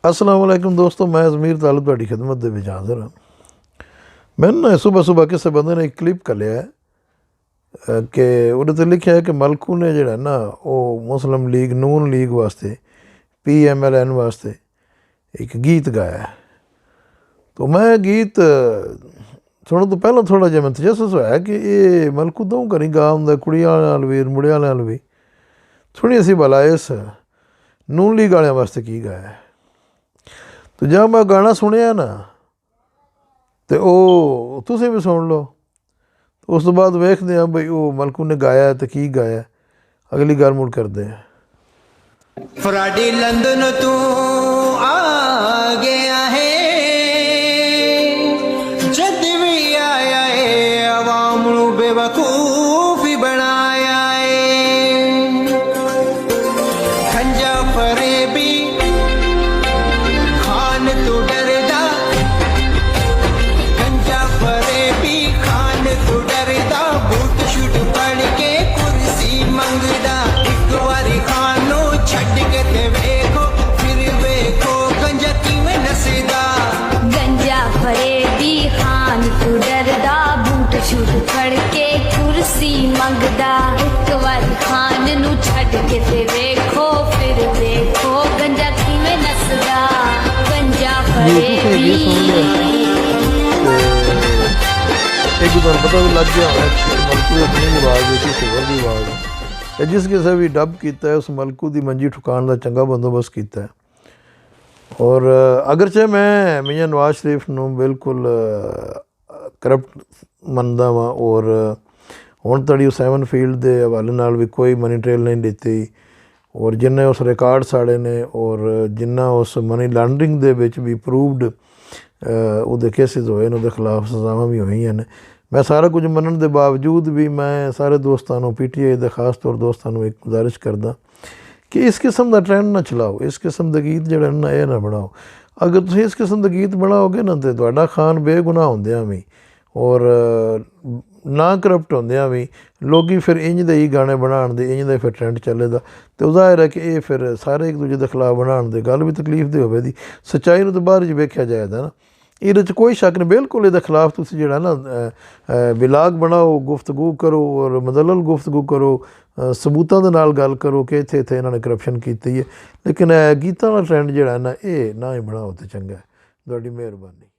अस्सलाम वालेकुम दोस्तों, मैं ज़मीर तालिब तुहाडी खिदमत दे विच हाज़िर हाँ। मैंने ना सुबह सुबह किसी बंदे ने एक क्लिप घल्लिया है कि उहदे ते लिखिया है कि मलकू ने जिहड़ा ना वो मुस्लिम लीग नून लीग वास्ते PMLN वास्ते एक गीत गाया है। तो मैं गीत सुनने तो पहला थोड़ा जिहा मैं तजस्सुस होया कि ये मलकू दो घरी गा हुंदा, कुड़ी आह्लें नाल भी मुड़े आह्लें नाल भी। सुनिए सी भला इस नून लीग वालें वास्ते की गाया है। तो जब मैं गाना सुनिया ना तो वो तुसीं भी सुन लो। तो उस तो बाद वेखदे हैं बई वो मलकू ने गाया है तो की गाया है। अगली गल मुड़ करदे हैं। फ्राडी लंदन तू आ गया है, जद भी आया है अवाम नू बेवकूफ ही बनाया है। खंजा फरेबी खान तू डरदा, खंजा फरेबी खान तू डरदा, बूट शूट पड़ के कुर्सी मंगदा। एक बारी खानो छड़ के ते वेखो, फिर वेखो गंजा किवें नसदा। गंजा फरेबी खान तू डरदा, बूट शूट फड़ के कुर्सी मंगदा। एक बार खान नू छड़ के ते वेखो, फिर वेखो गंजा किवें नसदा। गंजा फरेबी एक बार पता भी लग गया होना कि मलकू की अपनी आवाज़ है किसी होर की आवाज़ है। जिस किसी भी डब किया है उस मलकू की मंजी ठुकान का चंगा बंदोबस्त किया है। और अगरचे मैं मियाँ नवाज शरीफ नूं बिल्कुल करप्ट मनदा वा और हुण तड़ी सैवन फील्ड के हवाले नाल भी कोई मनी ट्रेल नहीं दिती, और जिन्ने उस रिकॉर्ड साड़े ने और जिन्ना उस मनी लॉन्ड्रिंग दे विच भी प्रूवड उहदे केसिस होए ने, उहदे खिलाफ सज़ावां भी होईयां ने। मैं सारा कुछ मनण दे बावजूद भी मैं सारे दोस्तां नूं PTI दे खास तौर दोस्तां नूं एक गुजारिश करदा कि इस किस्म का ट्रेंड ना चलाओ, इस किस्म के गीत जिहड़े ना ये ना बनाओ। अगर तुसीं इस किस्म के गीत बनाओगे ना तो तुहाडा खान बेगुनाह होंदियां भी और ना करप्ट होंदियां भी लोग फिर इंज दे ही गाने बनाण दे, इंज दे फिर ट्रेंड चलेदा। तो जाहिर है कि ये फिर सारे एक दूजे के खिलाफ बनाण दे गल भी तकलीफ दे होवे दी। सच्चाई नूं तो बाहर च वेख्या जाएगा ना, ये कोई शक नहीं। बिल्कुल ये खिलाफ तुसीं जिहड़ा ना विलाग बनाओ, गुफ्तगू करो और मदलल गुफ्तगू करो, सबूतां दे नाल गल करो कि इत्थे इत्थे इन्हां ने करप्शन कीती है। लेकिन गीतां दा ट्रेंड जिहड़ा ना ये ना ही बनाओ तो चंगा है। तुहाडी मेहरबानी।